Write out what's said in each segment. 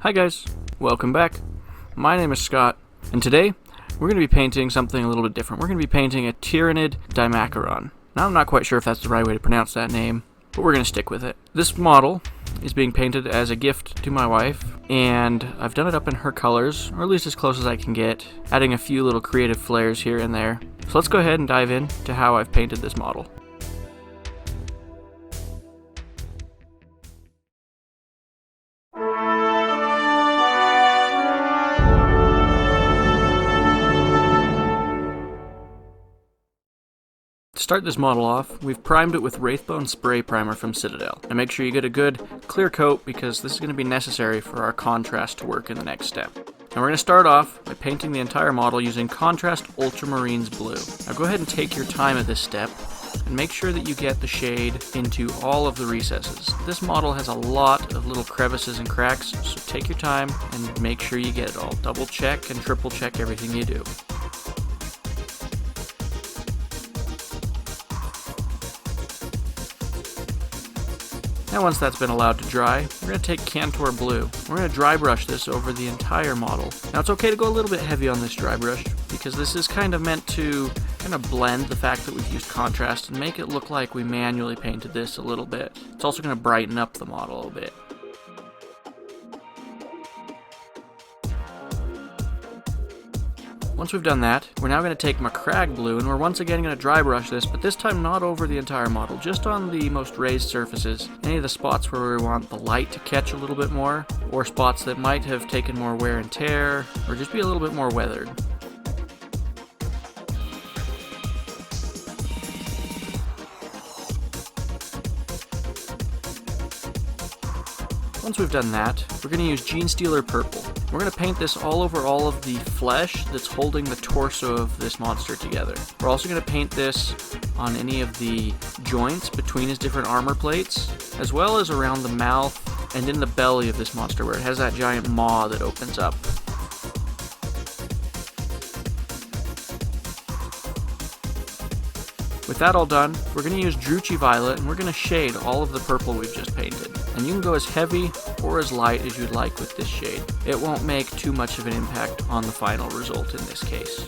Hi guys, welcome back. My name is Scott, and today we're going to be painting something a little bit different. We're going to be painting a Tyranid Dimachaeron. Now I'm not quite sure if that's the right way to pronounce that name, but we're going to stick with it. This model is being painted as a gift to my wife, and I've done it up in her colors, or at least as close as I can get, adding a few little creative flares here and there. So let's go ahead and dive into how I've painted this model. To start this model off, we've primed it with Wraithbone spray primer from Citadel. And make sure you get a good clear coat because this is going to be necessary for our contrast to work in the next step. And we're going to start off by painting the entire model using Contrast Ultramarines Blue. Now go ahead and take your time at this step and make sure that you get the shade into all of the recesses. This model has a lot of little crevices and cracks, so take your time and make sure you get it all. Double check and triple check everything you do. Now once that's been allowed to dry, we're going to take Kantor Blue. We're going to dry brush this over the entire model. Now it's okay to go a little bit heavy on this dry brush because this is kind of meant to blend the fact that we've used contrast and make it look like we manually painted this a little bit. It's also going to brighten up the model a bit. Once we've done that, we're now going to take Macragge Blue and we're once again going to dry brush this, but this time not over the entire model, just on the most raised surfaces. Any of the spots where we want the light to catch a little bit more, or spots that might have taken more wear and tear, or just be a little bit more weathered. Once we've done that, we're going to use Genestealer Purple. We're going to paint this all over all of the flesh that's holding the torso of this monster together. We're also going to paint this on any of the joints between his different armor plates, as well as around the mouth and in the belly of this monster where it has that giant maw that opens up. With that all done, we're going to use Druchii Violet and we're going to shade all of the purple we've just painted. And you can go as heavy or as light as you'd like with this shade. It won't make too much of an impact on the final result in this case.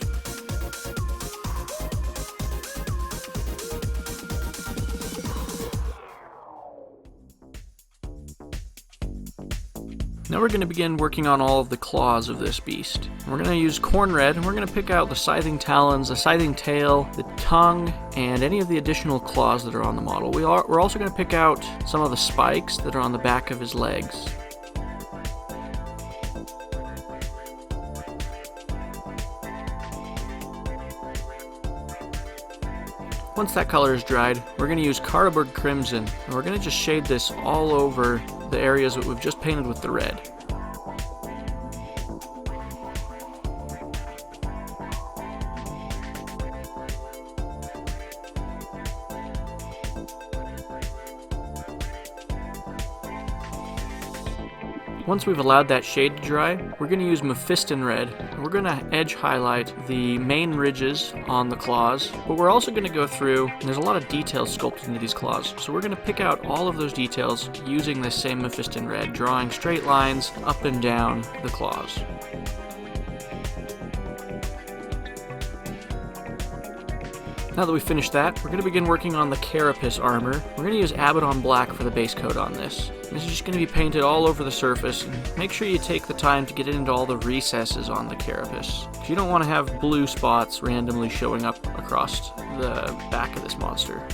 Now we're going to begin working on all of the claws of this beast. We're going to use Khome Red, and we're going to pick out the scything talons, the scything tail, the tongue, and any of the additional claws that are on the model. We're also going to pick out some of the spikes that are on the back of his legs. Once that color is dried, we're going to use Carroburg Crimson, and we're going to just shade this all over the areas that we've just painted with the red. Once we've allowed that shade to dry, we're going to use Mephiston Red, and we're going to edge highlight the main ridges on the claws, but we're also going to go through, and there's a lot of details sculpted into these claws, so we're going to pick out all of those details using this same Mephiston Red, drawing straight lines up and down the claws. Now that we've finished that, we're going to begin working on the carapace armor. We're going to use Abaddon Black for the base coat on this. This is just going to be painted all over the surface, and make sure you take the time to get into all the recesses on the carapace, because you don't want to have blue spots randomly showing up across the back of this monster.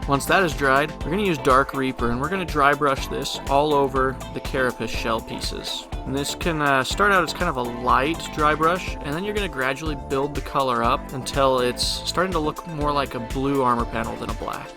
Once that is dried, we're going to use Dark Reaper, and we're going to dry brush this all over the carapace shell pieces. And this can start out as kind of a light dry brush, and then you're going to gradually build the color up until it's starting to look more like a blue armor panel than a black.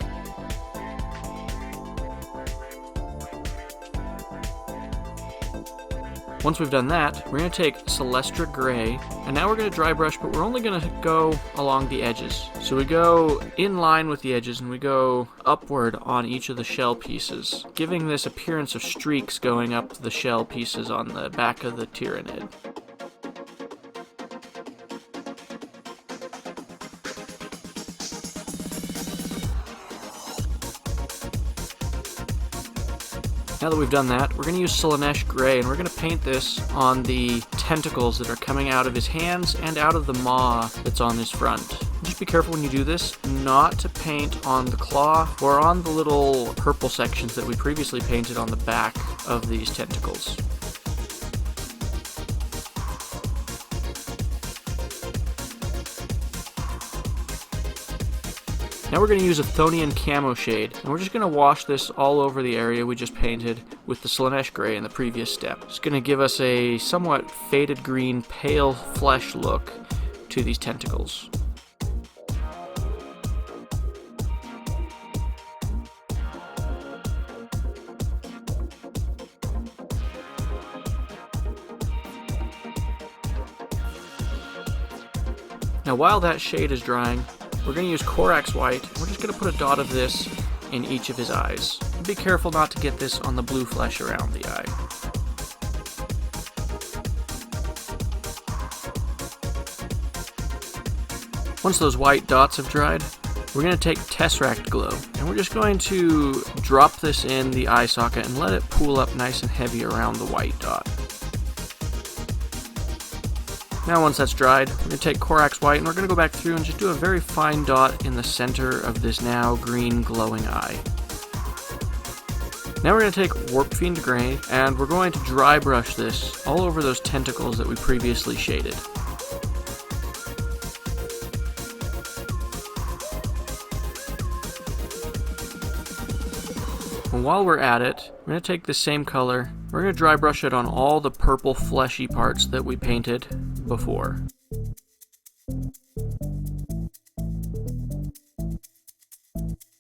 Once we've done that, we're going to take Celestra Grey, and now we're going to dry brush, but we're only going to go along the edges. So we go in line with the edges, and we go upward on each of the shell pieces, giving this appearance of streaks going up the shell pieces on the back of the Tyranid. Now that we've done that, we're going to use Slaanesh Grey, and we're going to paint this on the tentacles that are coming out of his hands and out of the maw that's on his front. Just be careful when you do this, not to paint on the claw or on the little purple sections that we previously painted on the back of these tentacles. Now we're going to use Athonian Camoshade, and we're just going to wash this all over the area we just painted with the Slaanesh Grey in the previous step. It's going to give us a somewhat faded green, pale flesh look to these tentacles. Now while that shade is drying, we're going to use Corax White. We're just going to put a dot of this in each of his eyes. Be careful not to get this on the blue flesh around the eye. Once those white dots have dried, we're going to take Tesseract Glow, and we're just going to drop this in the eye socket and let it pool up nice and heavy around the white dot. Now once that's dried, we're going to take Corax White and we're going to go back through and just do a very fine dot in the center of this now green glowing eye. Now we're going to take Warpfiend Grey and we're going to dry brush this all over those tentacles that we previously shaded. And while we're at it, we're going to take the same color, we're going to dry brush it on all the purple fleshy parts that we painted before.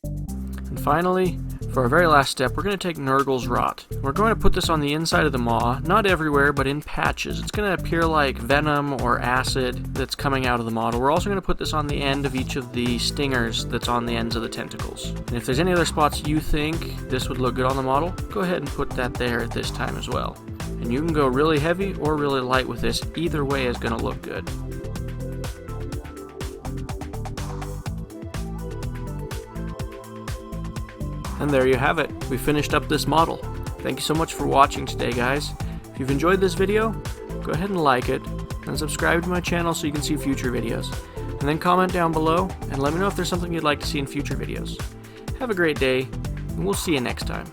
And finally, for our very last step, we're going to take Nurgle's Rot. We're going to put this on the inside of the maw, not everywhere, but in patches. It's going to appear like venom or acid that's coming out of the model. We're also going to put this on the end of each of the stingers that's on the ends of the tentacles. And if there's any other spots you think this would look good on the model, go ahead and put that there at this time as well. And you can go really heavy or really light with this. Either way is going to look good. And there you have it. We finished up this model. Thank you so much for watching today, guys. If you've enjoyed this video, go ahead and like it, and subscribe to my channel so you can see future videos. And then comment down below, and let me know if there's something you'd like to see in future videos. Have a great day, and we'll see you next time.